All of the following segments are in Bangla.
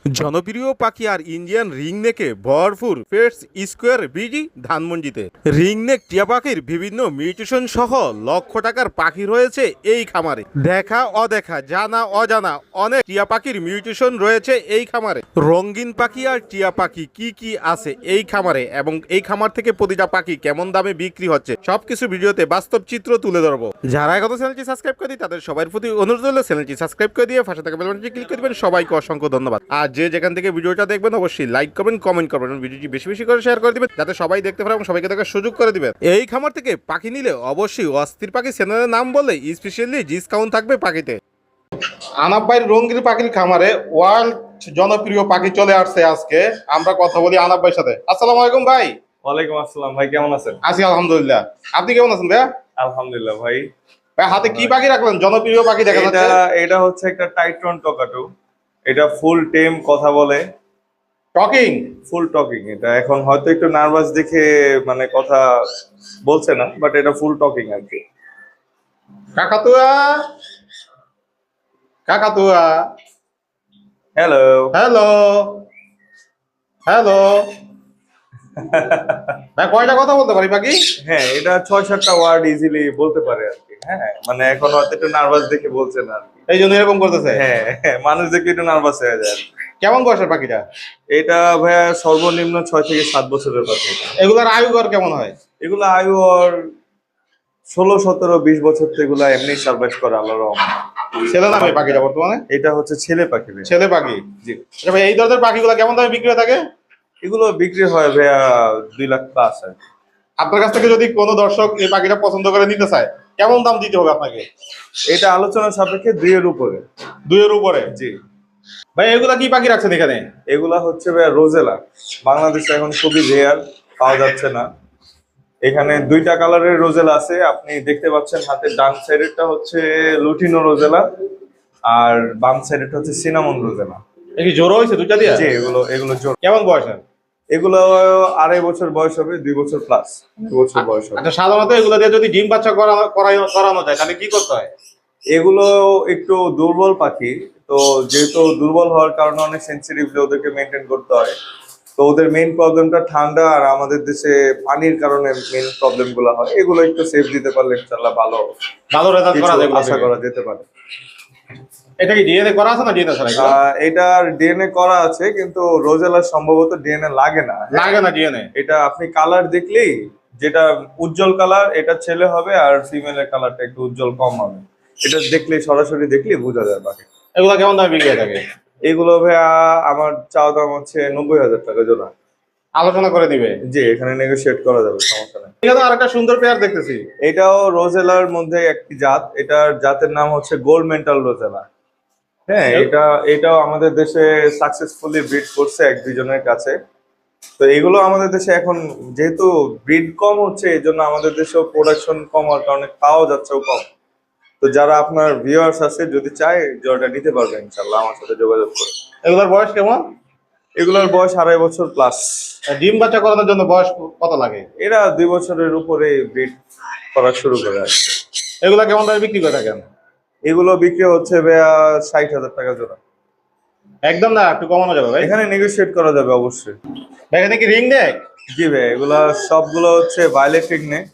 জনপ্রিয় পাখি আর ইন্ডিয়ান রিংনেকে ভরপুর পেটস স্কোয়ার বিডি ধানমন্ডিতে। রিংনেক টিয়া পাখির বিভিন্ন মিউটেশন সহ লক্ষ টাকার পাখি রয়েছে এই খামারে। দেখা অদেখা জানা অজানা অনেক টিয়া পাখির মিউটেশন রয়েছে এই খামারে। রঙিন পাখি আর টিয়া পাখি কি আছে এই খামারে এবং এই খামার থেকে প্রতিটা পাখি কেমন দামে বিক্রি হচ্ছে সবকিছু ভিডিওতে বাস্তব চিত্র তুলে ধরবো। যারা এখনো চ্যানেলটি সাবস্ক্রাইব করে দিই তাদের সবার প্রতি অনুরোধ হলো চ্যানেলটি সাবস্ক্রাইব করে দিয়ে পাশে থাকা বেল বাটনটি ক্লিক করে দিবেন। সবাইকে অসংখ্য ধন্যবাদ। আর যে যেখান থেকে ভিডিওটা দেখবেন অবশ্যই লাইক করবেন, কমেন্ট করবেন, ভিডিওটি বেশি বেশি করে শেয়ার করে দিবেন যাতে সবাই দেখতে পারে এবং সবাইকে দেখার সুযোগ করে দিবেন। এই খামার থেকে পাখি নিলে অবশ্যই অস্থির পাখি চ্যানেলের নাম বললে স্পেশালি ডিসকাউন্ট থাকবে পাখিতে। আনাব ভাইয়ের রঙিন পাখির খামারে ওয়ার্ল্ড জনপ্রিয় পাখি চলে আসছে। আজকে আমরা কথা বলি আনাব ভাইয়ের সাথে। আসসালামু আলাইকুম ভাই। ওয়ালাইকুম আসসালাম ভাই, কেমন আছেন? আছি আলহামদুলিল্লাহ। আপনি কেমন আছেন ভাইয়া? আলহামদুলিল্লাহ ভাই। ভাই হাতে কি পাখি রাখলেন? জনপ্রিয় পাখি দেখা যাচ্ছে। এটা হচ্ছে একটা টাইট্রন টকাটু। এটা ফুল টেম কথা বলে, টকিং, ফুল টকিং। এটা এখন হয়তো একটু নার্ভাস দেখে মানে কথা বলছে না, বাট এটা ফুল টকিং আর কি। কাকাতুয়া, কাকাতুয়া, হ্যালো। Hello, hello. ভাই কয়টা কথা বলতে পারি পাখি? হ্যাঁ, এটা 6-7টা ওয়ার্ড ইজিলি বলতে পারে আর কি। হ্যাঁ, মানে এখন হয়তো একটু নার্ভাস দেখে বলছে না আর কি। এই জন্য এরকম করতেছে। হ্যাঁ, মানুষ দেখে একটু নার্ভাস হয়ে যায় আর কি। কেমন বয়সের পাখিটা? এটা ভাইয়া সর্বনিম্ন 6 থেকে 7 বছরের পাখি। এগুলার আয়ুঘর কেমন হয়? এগুলো আয়ু ওর 16-17-20 বছর থেকে এগুলো এমনি সার্ভাইভ করে আল্লাহর রহমতে। ছেলে নামে পাখিটা বর্তমানে? এটা হচ্ছে ছেলে পাখি ভাই। ছেলে পাখি। জি। আচ্ছা ভাই এই ধরনের পাখিগুলো কেমন দামে বিক্রি হয়ে থাকে? এগুলো বিক্রি হয় ভাইয়া 2 লাখ প্লাস আর কি। আপনার কাছ থেকে যদি কোনো দর্শক এই পাখিটা পছন্দ করে নিতে চায় কেমন দাম দিতে হবে আপনাকে? এটা আলোচনা সাপেক্ষে 2 এর উপরে। 2 এর উপরে? জি। ভাই এগুলা কি পাখি রাখছেন এখানে? এগুলা হচ্ছে ভাইয়া রোজেলা। বাংলাদেশে এখন খুবই রেয়ার, পাওয়া যাচ্ছে না। এখানে 2টা কালারের রোজেলা আছে, আপনি দেখতে পাচ্ছেন হাতের ডান সাইডেরটা হচ্ছে লুটিনো রোজেলা আর বাম সাইডেরটা হচ্ছে সিনামন রোজেলা। এ কি জোড়া হয়েছে দুইটা দিয়ে? জি, এগুলো জোড়া। কেমন বয়সের? এগুলো 2.5 বছর বয়স হবে, 2 বছর প্লাস 2 বছর বয়স হবে। আচ্ছা সাধারণত এগুলো দিয়ে যদি ডিম বাচ্চা করানো যায় তাহলে কি করতে হয়? এগুলো একটু দুর্বল পাখি, তো যেহেতু দুর্বল হওয়ার কারণে অনেক সেন্সিটিভলি ওদেরকে মেনটেন করতে হয়। তো ওদের মেইন প্রবলেমটা ঠান্ডা, আর আমাদের দেশে পানির কারণে মেইন প্রবলেম গুলো হয়। এগুলো একটু সেফ দিতে পারলে ইনশাআল্লাহ ভালো ভালো রেজাল্ট করা যায় আশা করা যেতে পারে। এটা কি ডিএনএ করা আছে না ডিএনএ ছাড়া? এটার ডিএনএ করা আছে, কিন্তু রোজেলার সম্ভবত ডিএনএ লাগে না। লাগে না ডিএনএ? এটা আপনি কালার দেখলেই, যেটা উজ্জ্বল কালার এটা ছেলে হবে, আর ফিমেলের কালারটা একটু উজ্জ্বল কম হবে। এটা দেখলেই, সরাসরি দেখলেই বোঝা যায় বাকি। এগুলা কেমন দামে বিক্রি হয়ে থাকে? এগুলো ভাইয়া আমার চাওয়া দাম হচ্ছে 90,000 টাকা জোড়া। আলোচনা করে দিবে? জি, এখানে নেগোশিয়েট করা যাবে, সমস্যা নেই। এখানে আরেকটা সুন্দর পেয়ার দেখতেছি। এটাও রোজেলার মধ্যে একটি জাত। এটার জাতের নাম হচ্ছে গোল্ড মেন্টাল রোজেলা। হ্যাঁ, এটাও আমাদের দেশে সাকসেসফুলি ব্রিড করছে 1-2 জনের কাছে। তো এগুলো আমাদের দেশে এখন যেহেতু ব্রিড কম হচ্ছে, এই জন্য আমাদের দেশেও প্রোডাকশন কম হওয়ার কারণে পাওয়া যাচ্ছেও কম। তো যারা আপনার ভিউয়ার্স আছে যদি চায় জোড়াটা নিতে পারবে ইনশাল্লাহ আমার সাথে যোগাযোগ করে। এগুলোর বয়স কেমন? এগুলোর বয়স 2.5 বছর প্লাস। ডিম বাচ্চা করানোর জন্য বয়স কত লাগে? এরা 2 বছরের উপরে ব্রিড করা শুরু করে আসছে। এগুলা কেমন দামে বিক্রি করে থাকেন? এগুলো বিক্রি হচ্ছে ভাইয়া 60,000 টাকা জোড়া। একদম না, একটু কমানো যাবে ভাই? এখানে নেগোশিয়েট করা যাবে অবশ্যই। ভাই এখানে কি রিং নেক? জি ভাই, এগুলা সবগুলো হচ্ছে ভায়োলেট রিং নেক।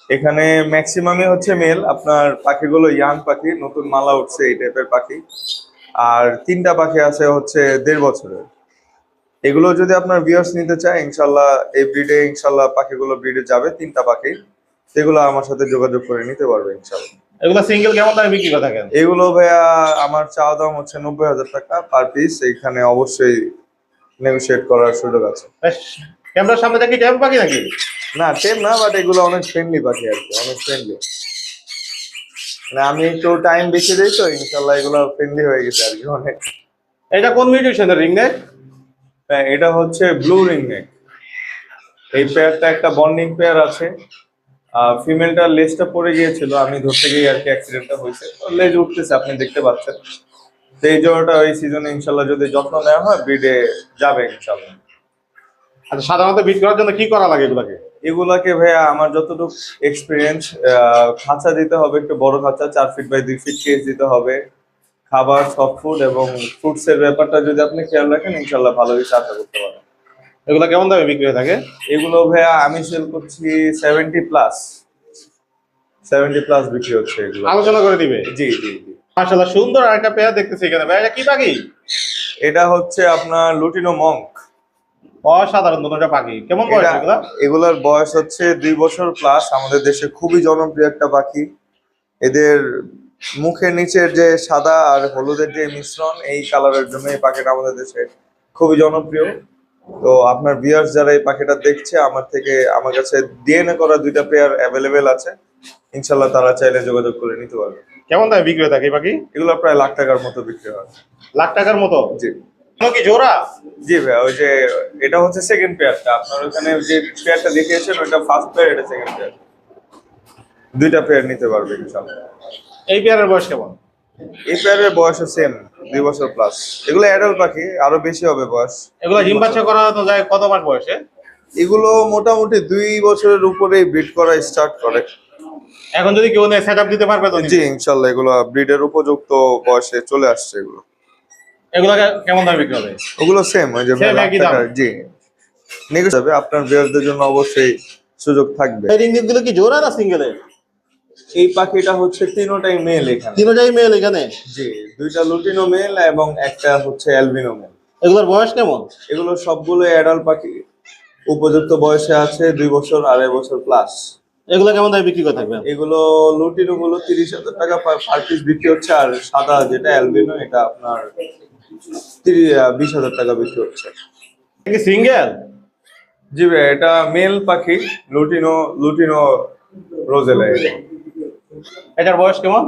এখানে ম্যাক্সিমামই হচ্ছে মেল। আপনার পাখিগুলো ইয়াং পাখি, নতুন মালা উঠছে এই টাইপের পাখি। আর 3টা পাখি আছে হচ্ছে 1.5 বছরের। এগুলো যদি আপনার ভিউয়ার্স নিতে চায় ইনশাল্লাহ এই ব্রিডে, ইনশাল্লাহ পাখিগুলো ব্রিডে যাবে 3টা পাখি। সেগুলো আমার সাথে যোগাযোগ করে নিতে পারবে ইনশাল্লাহ। এগুলো সিঙ্গেল কেমন দামে বিক্রি করে থাকেন? এগুলো ভাইয়া আমার চাওয়া দাম হচ্ছে 90,000 টাকা পার পিস। এখানে অবশ্যই নেগোশিয়েট করার সুযোগ আছে। ক্যামেরার সামনে দেখি ট্যাব পাখি নাকি? না, টেম না, বাট এগুলো অনেক ফ্রেন্ডলি পাখি আর কি, অনেক ফ্রেন্ডলি। মানে আমি একটু টাইম বেশি দিই তো ইনশাল্লাহ এগুলো ফ্রেন্ডলি হয়ে গেছে আর কি অনেক। এটা কোন মিউটেশনের রিং নেক? হ্যাঁ, এটা হচ্ছে ব্লু রিং নেক। এই পেয়ারটা একটা বন্ডিং পেয়ার আছে। ফিমেলটার লেজটা পড়ে গিয়েছিল, আমি ধরতে গিয়ে আর কি অ্যাক্সিডেন্টটা হয়েছে। লেজ উঠতেছে, আপনি দেখতে পাচ্ছেন। তো এই জোড়াটা এই সিজনে ইনশাল্লাহ যদি যত্ন নেওয়া হয় ব্রিডে যাবে ইনশাল্লাহ। আচ্ছা সাধারণত বিট করার জন্য কি করা লাগে এগুলাকে? এগুলাকে ভাইয়া আমার যতটুকু এক্সপিরিয়েন্স, খাঁচা দিতে হবে একটু বড় খাঁচা, 4 ফিট বাই 2 ফিট কেস দিতে হবে। খাবার, সফট ফুড এবং ফ্রুটস এর ব্যাপারটা যদি আপনি খেয়াল রাখেন, ইনশাল্লাহ ভালো কিছু আশা করতে পারেন। এগুলো কেমন দামে বিক্রি হয়ে থাকে? এগুলো ভাইয়া আমি সেল করছি 70+। 70+ বিক্রি হচ্ছে এগুলো। আলোচনা করে দিবে? জি জি জি। মাশাআল্লাহ, সুন্দর আরেকটা পেয়ার দেখতেছি এখানে ভাই। এটা কি পাখি? এটা হচ্ছে আপনার লুটিনো মঙ্ক। অসাধারণ দুটোটা পাখি। কেমন বয়স এগুলা? এগুলার বয়স হচ্ছে 2 বছর প্লাস। আমাদের দেশে খুবই জনপ্রিয় একটা পাখি। এদের মুখের নিচের যে সাদা আর হলুদের যে মিশ্রণ, এই কালারের জন্য এই পাখিটা আমাদের দেশে খুবই জনপ্রিয়। তো আপনার ভিউয়ার্স যারা এই পাখিটা দেখছে, আমার কাছে ডিএনএ করা 2টা পেয়ার অ্যাভেলেবেল আছে। ইনশাল্লাহ তারা চাইলে যোগাযোগ করে নিতে পারবে। কেমন দামে বিক্রি হয়ে থাকে এই পাখি? এগুলো প্রায় লাখ টাকার মতো বিক্রি হয়। লাখ টাকার মতো? জি এগুলো কি জোড়া? জি ভাইয়া, ওই যে এটা হচ্ছে সেকেন্ড পেয়ারটা। আপনার ওখানে যে পেয়ারটা দেখিয়েছেন ওটা ফার্স্ট পেয়ার, এটা সেকেন্ড পেয়ার। 2টা পেয়ার নিতে পারবে ইনশাল্লাহ। এই পেয়ারের বয়স কেমন? এই পেয়ারের বয়সও সেম, 2 বছর প্লাস। এগুলো অ্যাডাল্ট পাখি, আরো বেশি হবে বয়স। এগুলো ডিম বাচ্চা করা তো যায় কত মাস বয়সে? এগুলো মোটামুটি 2 বছরের উপরেই ব্রিড করা স্টার্ট করে। এখন যদি কেউ নেয় সেটআপ দিতে পারবে তো? জি ইনশাল্লাহ, এগুলো ব্রিডের উপযুক্ত বয়সে চলে আসছে এগুলো। এগুলো কেমন দামে বিক্রি হবে? ওগুলো সেম, ওই যে Same, একই দাম? জি নেগোশিয়েবল হবে। আপনার ভিউয়ারদের জন্য অবশ্যই সুযোগ থাকবে। এই রিংনেক গুলো কি জোড়া না সিঙ্গেলে? এই পাখিটা হচ্ছে তিনোটাই মেল এখানে। তিনটাই মেল এখানে? জি, 2টা লুটিনো মেল এবং একটা হচ্ছে অ্যালবিনো মেল। এগুলোর বয়স কেমন? এগুলো সবগুলো অ্যাডাল্ট পাখি, উপযুক্ত বয়সে আছে, 2 বছর 2.5 বছর প্লাস। এগুলো কেমন দামে বিক্রি করে থাকবেন? এগুলো লুটিনো গুলো 30,000 টাকা পার পিস বিক্রি হচ্ছে, আর সাদা যেটা অ্যালবিনো এটা আপনার 20,000 টাকা বিক্রি হচ্ছে। কি সিঙ্গেল? জি ভাই, এটা মেল পাখি, লুটিনো লুটিনো রোজেলা। এটার বয়স কেমন?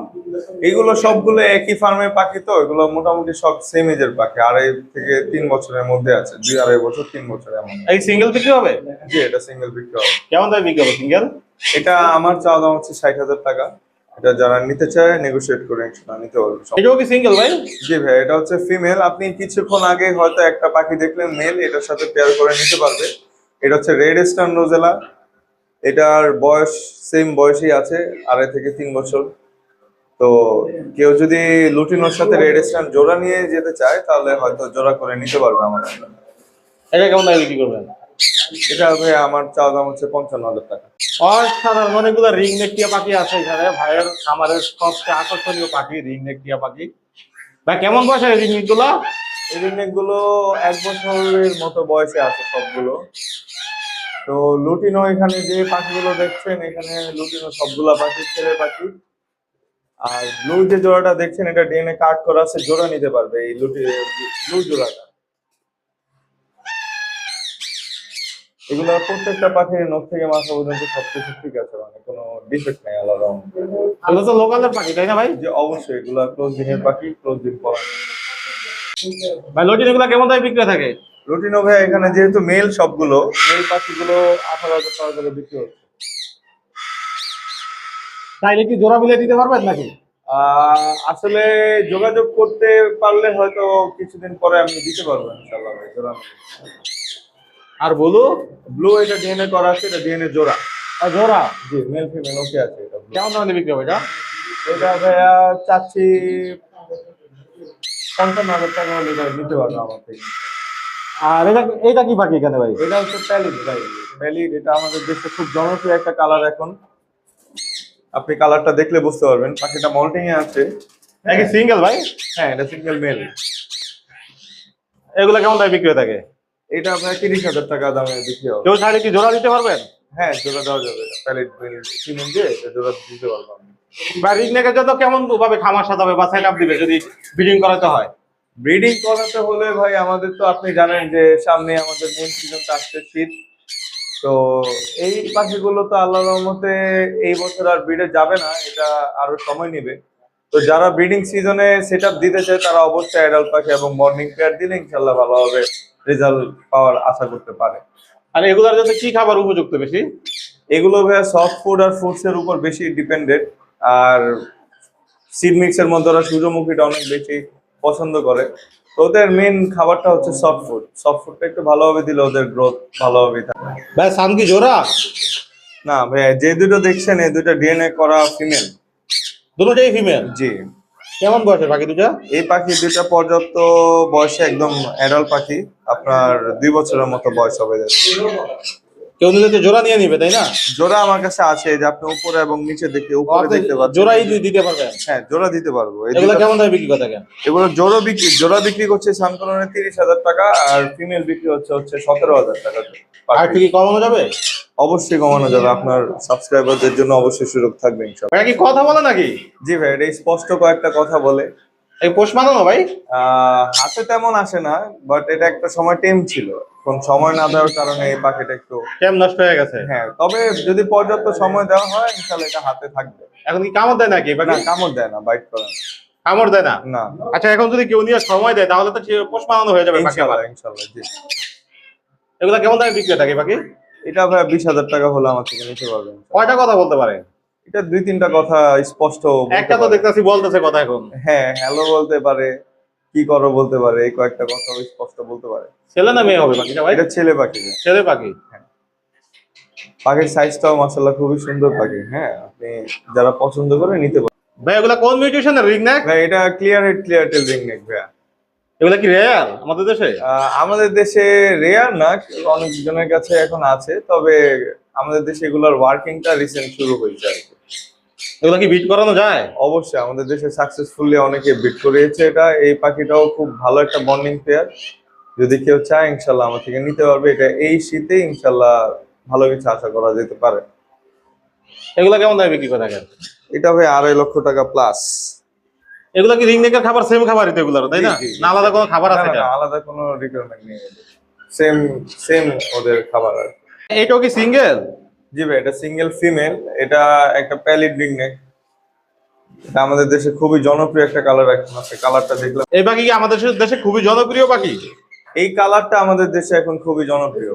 এগুলো সবগুলো একই ফার্মের পাখি, তো এগুলো মোটামুটি সব সেম এজের পাখি, 2.5 থেকে 3 বছরের মধ্যে আছে, 2-2.5 বছর 3 বছর এমন। এই সিঙ্গেল বিক্রি হবে? জি, এটা সিঙ্গেল বিক্রি হবে। কেমন দামে বিক্রি হবে সিঙ্গেল? এটা আমার চাওয়া দাম হচ্ছে 60,000 টাকা। এটা যারা নিতে চায় নেগোশিয়েট করে ইনশাআল্লাহ নিতে পারবে। এটাও কি সিঙ্গেল ভাই? জি ভাই, এটা হচ্ছে ফিমেল। আপনি কিছুক্ষণ আগে হয়তো একটা পাখি দেখলেন মেল, এটার সাথে পেয়ার করে নিতে পারবে। এটা হচ্ছে রেড স্টার্ন রোজেলা। এটার বয়স সেম বয়সই আছে, 2.5 থেকে 3 বছর। তো কেউ যদি লুটিনোর সাথে রেড স্টার্ন জোড়া নিয়ে যেতে চায়, তাহলে হয়তো জোড়া করে নিতে পারবে আমার কাছে। এটা কেমন দামে বিক্রি করবেন? এটা ভাই আমার চাওয়া দাম হচ্ছে 55,000 টাকা। অসাধারণ অনেকগুলো রিং নেক টিয়া পাখি আছে এখানে। ভাইয়ের খামারের সবচেয়ে আকর্ষণীয় পাখি রিং নেক টিয়া পাখি। ভাই কেমন বয়সের রিং নেক গুলো? এই রিংনেক গুলো 1 বছরের মতো বয়সে আছে সবগুলো। তো লুটিনো এখানে যে পাখিগুলো দেখছেন, এখানে লুটিনো সবগুলা পাখি ছেলে পাখি। আর ব্লু যে জোড়াটা দেখছেন, এটা ডিএনএ কার্ড করা আছে, জোড়া নিতে পারবে এই ব্লু জোড়াটা। এগুলো প্রত্যেকটা পাখির নখ থেকে মাথা পর্যন্ত সবকিছু ঠিক আছে, মানে কোনো ডিফেক্ট নাই আলাদা। এগুলো তো লোকালের পাখি তাই না ভাই? যে অবশ্যই এগুলো ক্লোজ ডিমের পাখি, ক্লোজ ডিম করা। ভাই লটিন এগুলো কেমন দামে বিক্রি হয়ে থাকে? লুটিনো ভাই এখানে যেহেতু মেল, সবগুলো মেল পাখিগুলো 18,000 টাকা করে বিক্রি হচ্ছে। তাইলে কি জোড়া মিলিয়ে দিতে পারবেন নাকি? আসলে যোগাযোগ করতে পারলে হয়তো কিছুদিন পরে আমি দিতে পারবো ইনশাআল্লাহ ভাই, জোড়া আর বলু ব্লু এটা ডিএনএ করা আছে, এটা ডিএনএ জোড়া। আর জোড়া জি, মেল ফিমেল ওকে আছে এটা। কেমন দামে বিক্রি হবে এটা? এটা ভাইয়া চাচ্ছি 55,000 টাকা হলে ভাই নিতে পারবো আমার থেকে। আর এটা কি পাখি এখানে ভাই? এটা হচ্ছে প্যালিড ভাই। প্যালিড এটা আমাদের দেশে খুব জনপ্রিয় একটা কালার এখন। আপনি কালারটা দেখলে বুঝতে পারবেন। পাখিটা মল্টিং এ আছে। নাকি সিঙ্গেল ভাই? হ্যাঁ, এটা সিঙ্গেল মেল। এগুলো কেমন দামে বিক্রি হয়ে থাকে? এটা আপনার 30,000 টাকা দামে বিক্রি হবে। কেউ চাইলে কি জোড়া দিতে পারবেন? হ্যাঁ, জোড়া দেওয়া যাবে। প্যালেট ফিমেল দিয়ে এটা জোড়া দিতে পারবো আমি। বা রিং নেকের জন্য কেমন ভাবে খামার সাজাবে বা সেট আপ দিবে যদি ব্রিডিং করাতে হয়? ব্রিডিং করাতে হলে ভাই আমাদের তো আপনি জানেন যে সামনে আমাদের মেইন সিজনটা আসছে, শীত। তো এই পাখিগুলো তো আল্লাহর রহমতে এই বছর আর ব্রিডে যাবে না, এটা আরো সময় নেবে। তো যারা ব্রিডিং সিজনে সেট আপ দিতে চায়, তারা অবশ্যই অ্যাডাল্ট পাখি এবং মর্নিং পেয়ার দিলে ইনশাল্লাহ ভালোভাবে রেজাল্ট পাওয়ার আশা করতে পারে। আর এগুলোর জন্য কি খাবার উপযুক্ত বেশি? এগুলো ভাইয়া সফট ফুড আর ফ্রুটস এর উপর বেশি ডিপেন্ডেন্ট। আর সিড মিক্সের মধ্যে ওরা সূর্যমুখীটা অনেক বেশি পছন্দ করে। তো ওদের মেন খাবারটা হচ্ছে সফট ফুড। সফট ফুডটা একটু ভালোভাবে দিলে ওদের গ্রোথ ভালোভাবে থাকে। ভাই সান কি জোড়া? না ভাইয়া, যে দুটো দেখছেন এই দুটো ডিএনএ করা ফিমেল। দুটোটাই ফিমেল? জি। কেমন বয়সের পাখি দুটা? এই পাখি দুটা পর্যাপ্ত বয়সে একদম অ্যাডাল্ট পাখি, আপনার 2 বছরের মতো বয়স হবে এদের। কেউ নিলে তো জোড়া নিয়ে নিবে, তাই না? জোড়া আমার কাছে আছে, যে আপনি উপরে এবং নিচে দেখতে উপরে আপনি দেখতে পাচ্ছেন। জোড়াই দিতে পারবেন? হ্যাঁ, জোড়া দিতে পারবো। এগুলো কেমন দামে বিক্রি করে থাকেন? এগুলো জোড়া বিক্রি করছে সানকলনে 30,000 টাকা, আর ফিমেল বিক্রি হচ্ছে 17,000 টাকা। আর কি কমানো যাবে? অবশ্যই কমানো যাবে, আপনার সাবস্ক্রাইবারদের জন্য অবশ্যই সুযোগ থাকবে ইনশাআল্লাহ। ভাই কি কথা বলে নাকি? জি ভাই, এটা স্পষ্ট কয়েকটা কথা বলে। এই পোষ মানানো ভাই? হাতে তেমন আসে না, বাট এটা একটা সময় টেম ছিল, কোন সময় না দেওয়ার কারণে এই পাখিটা একটু কেম নষ্ট হয়ে গেছে। হ্যাঁ, তবে যদি পর্যাপ্ত সময় দেওয়া হয় ইনশাআল্লাহ এটা হাতে থাকবে। এখন কি কামড় দেয় নাকি? না, কামড় দেয় না, বাইট করে না। কামড় দেয় না? না, আচ্ছা, এখন যদি কেউ নিয়ে সময় দেয় তাহলে তো পোষ মানানো হয়ে যাবে পাখি আবার। ইনশাআল্লাহ জি। এগুলা কেমন দামে বিক্রি থাকে পাখি? এটা ভাই 20,000 টাকা হলে আমার থেকে নিতে পারবেন। কয়টা কথা বলতে পারে? এটা 2-3টা কথা স্পষ্ট বলতে একটা তো পারে। দেখতেছি বলতেছে কথা এখন। হ্যাঁ, হ্যালো বলতে পারে, কি করো বলতে পারে, এই কয়েকটা কথা স্পষ্ট বলতে পারে। ছেলে না মেয়ে হবে পাখিটা ভাই? এটা ছেলে পাখি। ছেলে পাখি। পাখির সাইজটাও মাশাআল্লাহ খুবই সুন্দর পাখি। হ্যাঁ, আপনি যারা পছন্দ করে নিতে পারেন। ভাই এগুলা কোন মিউটেশনের রিং নেক? ভাই এটা ক্লিয়ার হেড ক্লিয়ার টেল রিং নেক ভাই। এগুলা কি রেয়ার আমাদের দেশে? আমাদের দেশে রেয়ার না, অনেক জনের কাছে এখন আছে, তবে আমাদের দেশে এগুলোর ওয়ার্কিংটা রিসেন্ট শুরু হয়েছে আর কি। এগুলা কি বিট করানো যায়? অবশ্যই আমাদের দেশে সাকসেসফুলি অনেকে বিট করিয়েছে এটা। এই পাখিটাও খুব ভালো একটা বন্ডিং পেয়ার, যদি কেউ চায় ইনশাল্লাহ আমার থেকে নিতে পারবে। এটা এই শীতে ইনশাল্লাহ ভালো কিছু আশা করা যেতে পারে। এগুলা কেমন দামে বিক্রি করে থাকেন? এটা ভাই 2.5 লক্ষ টাকা প্লাস। এগুলা কি রিং নেকের খাবার সেম খাবারই তো এগুলার, তাই না? জি, জি। না আলাদা কোনো খাবার আছে? না, আলাদা কোনো রিকোয়ারমেন্ট নেই, সেম সেম ওদের খাবার আর কি। এইটাও কি সিঙ্গেল? জি ভাই, এটা সিঙ্গেল ফিমেল, এটা একটা প্যালিড রিং নেক। এটা আমাদের দেশে খুবই জনপ্রিয় একটা কালার, এখন আছে কালারটা দেখলাম। এই পাখি কি আমাদের দেশে খুবই জনপ্রিয় পাখি? এই কালারটা আমাদের দেশে এখন খুবই জনপ্রিয়।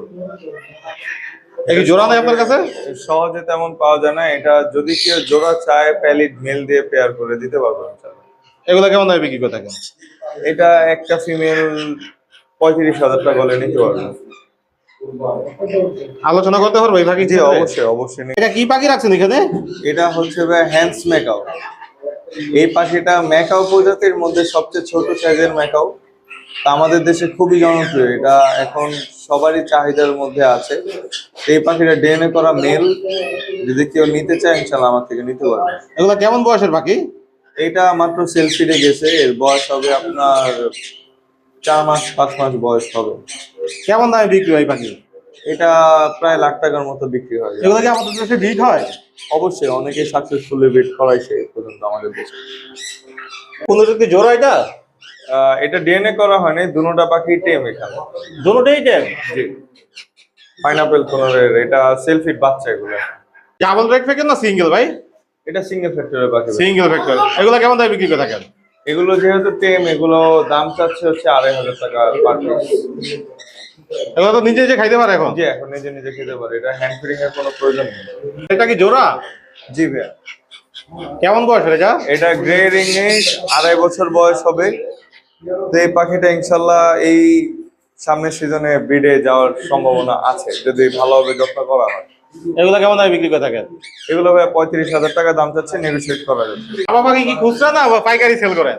এই কি জোড়া নেই আপনার কাছে? সহজে তেমন পাওয়া যায় না, এটা যদি কেউ জোড়া চায় প্যালিড মেল দিয়ে পেয়ার করে দিতে পারবো ইনশাআল্লাহ। এগুলা কেমন দামে বিক্রি করে থাকেন? এটা একটা ফিমেল 35,000 টাকা হলে নিতে পারবো। আলোচনা করতে পারবো এই পাখি? জি অবশ্যই অবশ্যই। এটা কি পাখি রাখছেন এখানে? এটা হচ্ছে ভাই হ্যান্স ম্যাকাও। এই পাখিটা ম্যাকাও প্রজাতির মধ্যে সবচেয়ে ছোট সাইজের ম্যাকাও। তা আমাদের দেশে খুবই জনপ্রিয়, এটা এখন সবারই চাহিদার মধ্যে আছে। এই পাখিটা ডিএনএ করা মেল, যদি কেউ নিতে চায় ইনশাআল্লাহ আমার থেকে নিতে পারবে। এগুলা কেমন বয়সের পাখি? এটা মাত্র সেলফিডে গেছে, এর বয়স হবে আপনার 4-5 মাস বয়স হবে। কেমন দামে বিক্রি হয় পাখি? এটা প্রায় লাখ টাকার মতো বিক্রি হয়। এগুলো কি আমাদের দেশে বিট হয়? অবশ্যই অনেকেই সাকসেসফুলি বিট করাইছে এই পর্যন্ত আমাদের দেশে। কোন যদি জোড়া এটা? এটা ডিএনএ করা হয়নি, দুটোটা পাখি টেম এখানে। দুটোটাই টেম? জি, পাইনাপেল কোনরের, এটা সেলফিড বাচ্চা এগুলো। ডাবল ব্রেক ফেকেন না সিঙ্গেল ভাই? এটা সিঙ্গেল ফ্যাক্টরের পাখি। Single factor. এগুলো কেমন দামে বিক্রি করে থাকেন? এগুলো যেহেতু টেম, এগুলো দাম চাচ্ছে হচ্ছে 2,500 টাকা পার পিস। এগুলো তো নিজে যে খাইতে পারে এখন? জি, এখন নিজে নিজে খেতে পারে, এটা হ্যান্ড ফিডিং এর কোনো প্রয়োজন নেই। এটা কি জোড়া? জি ভাইয়া। কেমন বয়স এটা? এটা গ্রে রিং এ 2.5 বছর বয়স হবে। তো এই পাখিটা ইনশাল্লাহ এই সামনের সিজনে ব্রিডে যাওয়ার সম্ভাবনা আছে, যদি ভালোভাবে যত্ন করা হয়। এগুলো কেমন দামে বিক্রি করে থাকেন? এগুলো ভাই 35,000 টাকা দাম চাচ্ছে, নেগোশিয়েট করা যাবে। আমার পাখি কি খুচরা না পাইকারি সেল করেন?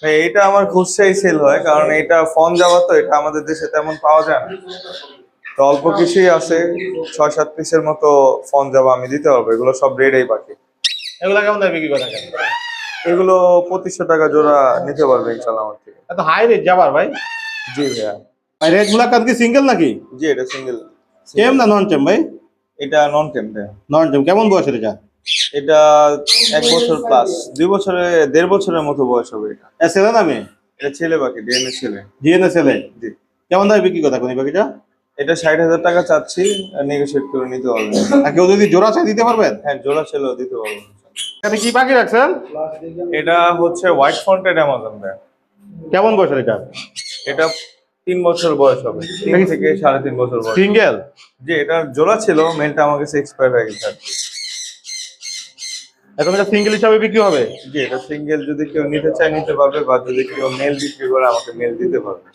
ভাই এটা আমার খুচরাই সেল হয়, কারণ এটা ফন যাওয়া, তো এটা আমাদের দেশে তেমন পাওয়া যায় না। তো অল্প কিছুই আছে, 6-7 পিসের মতো ফন যাওয়া আমি দিতে পারবো। এগুলো সব রেডই পাখি। এগুলো কেমন দামে বিক্রি করে থাকেন? এগুলো 2500 টাকা জোড়া নিতে পারবে ইনশাল্লাহ আমার থেকে। এত হাই রেট যাবার ভাই? জি ভাইয়া। ভাই রেট গুলা কি সিঙ্গেল নাকি? জি, এটা সিঙ্গেল। টেম না নন টেম ভাই? এটা নন টেম ভাইয়া। নন টেম। কেমন বয়সের এটা? এটা 1 বছর প্লাস, 2 বছরে 1.5 বছরের মতো বয়স হবে এটা। ছেলে না মেয়ে? এটা ছেলে পাখি, ডিএনএ ছেলে। জিএনএ ছেলে? জি। কেমন দামে বিক্রি করে থাকেন এই পাখিটা? এটা 60,000 টাকা চাচ্ছি, নেগোশিয়েট করে নিতে পারবেন। আর কেউ যদি জোড়া চাই দিতে পারবেন? হ্যাঁ, জোড়া ছেলেও দিতে পারবেন। এখানে কি পাখি রাখছেন? এটা হচ্ছে হোয়াইট ফ্রন্টেড অ্যামাজন ভাইয়া। কেমন বয়সের এটা? এটা 3 বছর বয়স হবে, 3 থেকে 3.5 বছর বয়স। সিঙ্গেল? জি, এটা জোড়া ছিল, মেলটা আমার কাছে এক্সপায়ার হয়ে গেছে আর কি। এখন এটা সিঙ্গেল হিসাবে বিক্রি হবে? জি, এটা সিঙ্গেল, যদি কেউ নিতে চায় নিতে পারবে, বা যদি কেউ মেল বিক্রি করে আমাকে মেল দিতে পারবে।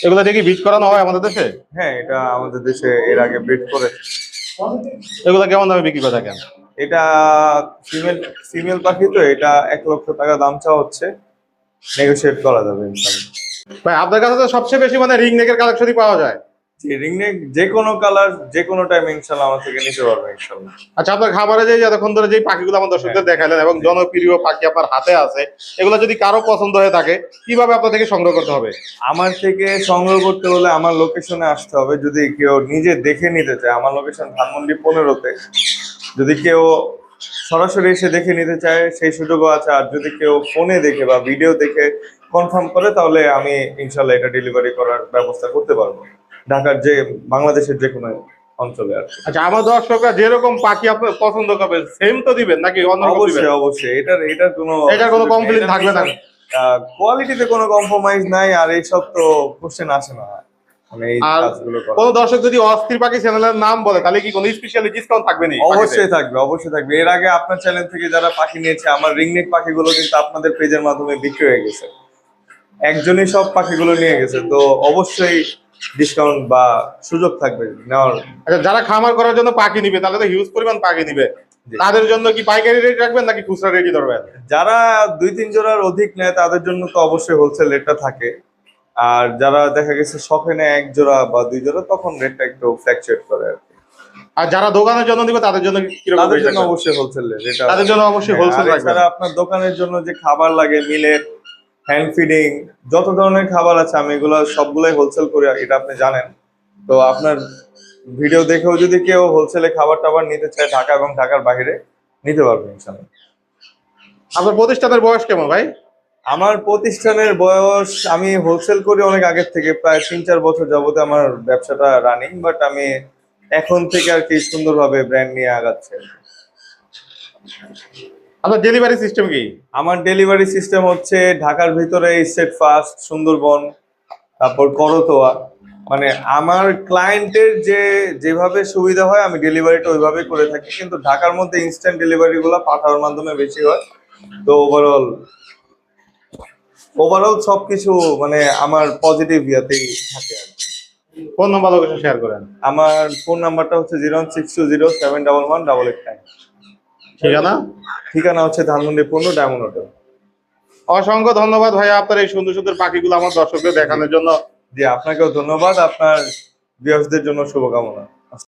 এগুলো দেখি বিট করানো হয় আমাদের দেশে? হ্যাঁ, এটা আমাদের দেশে এর আগে ব্রিড করে। এগুলো কেমন দামে বিক্রি করে থাকেন? এটা ফিমেল ফিমেল পাখি, তো এটা 1 লক্ষ টাকা দাম চাওয়া হচ্ছে, নেগোশিয়েট করা যাবে ইনশাল্লাহ। ভাই আপনার কাছে তো সবচেয়ে বেশি মানে রিং নেকের কালেকশনই পাওয়া যায়। রিং নেক যে কোনো কালার যে কোনো টাইম ইনশাল্লাহ আমার থেকে নিতে পারবে ইনশাল্লাহ। আচ্ছা, আপনার খাবারে যে এতক্ষণ ধরে যে পাখিগুলো আমার দর্শকদের দেখালেন এবং জনপ্রিয় পাখি আপনার হাতে আছে, এগুলো যদি কারো পছন্দ হয়ে থাকে কিভাবে আপনার থেকে সংগ্রহ করতে হবে? আমার থেকে সংগ্রহ করতে হলে আমার লোকেশনে আসতে হবে। যদি কেউ নিজে দেখে নিতে চায়, আমার লোকেশন ধানমন্ডি 15-তে। যদি কেউ সরাসরি এসে দেখে নিতে চায় সেই সুযোগও আছে, আর যদি কেউ ফোনে দেখে বা ভিডিও দেখে কনফার্ম করে তাহলে আমি ইনশাল্লাহ এটা ডেলিভারি করার ব্যবস্থা করতে পারবো ঢাকার বাংলাদেশের যে কোনো অঞ্চলে আর কি। আচ্ছা, আমার দর্শকরা যেরকম পাখি আপনার পছন্দ করবে সেম তো দিবেন নাকি অন্যরকম দিবেন? অবশ্যই অবশ্যই, এটার কোনো কমপ্লেইন থাকবে না? কোয়ালিটিতে কোনো কম্প্রোমাইজ নাই, আর এইসব তো কোশ্চেন আসে না। মানে এই আর কাজগুলো করা কোন দর্শক যদি অস্থির পাখি চ্যানেলের নাম বলে তাহলে কি কোনো স্পেশালি ডিসকাউন্ট থাকবে না? অবশ্যই থাকবে, অবশ্যই থাকবে। এর আগে আপনার চ্যানেল থেকে যারা পাখি নিয়েছে, আমার রিংনেক পাখিগুলো কিন্তু আপনাদের পেজের মাধ্যমে বিক্রি হয়ে গেছে, একজনই সব পাখিগুলো নিয়ে গেছে, তো অবশ্যই ডিসকাউন্ট বা সুযোগ থাকবে নেওয়ার। আচ্ছা, যারা খামার করার জন্য পাখি নিবে তাহলে তো হিউজ পরিমাণ পাখি নিবে, জি। তাদের জন্য কি পাইকারি রেট রাখবেন নাকি খুচরা রেটই ধরবেন? যারা 2-3 জোড়ার অধিক নেয় তাদের জন্য তো অবশ্যই হোলসেল রেটটা থাকে, আর যারা দেখা গেছে শখে নেয় 1 জোড়া বা 2 জোড়া তখন রেটটা একটু ফ্ল্যাকচুয়েট করে আর কি। আর যারা দোকানের জন্য দিবে তাদের জন্য কিরকম তাদের rate জন্য রাখবেন? অবশ্যই হোলসেল রেট, এটা তাদের জন্য অবশ্যই হোলসেল রাখবেন। এছাড়া আপনার দোকানের জন্য যে খাবার লাগে, মিলেট, হ্যান্ড ফিডিং, যত ধরনের খাবার আছে আমি এগুলো সবগুলাই হোলসেল করি, এটা আপনি জানেন। তো আপনার ভিডিও দেখেও যদি কেউ হোলসেলে খাবার টাবার নিতে চায় ঢাকা এবং ঢাকার বাইরে নিতে পারবে ইনশাআল্লাহ। আপনার প্রতিষ্ঠানের বয়স কেমন ভাই? আমার প্রতিষ্ঠানের বয়স, আমি হোলসেল করি অনেক আগের থেকে, প্রায় 3-4 বছর যাবত আমার ব্যবসাটা রানিং, বাট আমি এখন থেকে আর কি সুন্দরভাবে ব্র্যান্ড নিয়ে আগাচ্ছি আর কি। আপনার ডেলিভারি সিস্টেম কি? আমার ডেলিভারি সিস্টেম হচ্ছে ঢাকার ভিতরে স্টেট ফার্স্ট, সুন্দরবন, তারপর করতোয়া। মানে আমার ক্লায়েন্টের যেভাবে সুবিধা হয় আমি ডেলিভারিটা ওইভাবেই করে থাকি, কিন্তু ঢাকার মধ্যে ইনস্ট্যান্ট ডেলিভারি গুলো পাঠানোর মাধ্যমে বেশি হয়। তো ওভারঅল সবকিছু মানে আমার পজিটিভ ইয়াতেই থাকে আর কি। ফোন নাম্বার লোকেশন শেয়ার করেন। আমার ফোন নাম্বারটা হচ্ছে 01620711188। ঠিকানা? ঠিকানা হচ্ছে ধানমন্ডি 15 ডায়মন্ড হোটেল। অসংখ্য ধন্যবাদ ভাইয়া আপনার এই সুন্দর সুন্দর পাখিগুলো আমার দর্শকদের দেখানোর জন্য। জি, আপনাকেও ধন্যবাদ, আপনার ভিউয়ার্সদের জন্য শুভকামনা।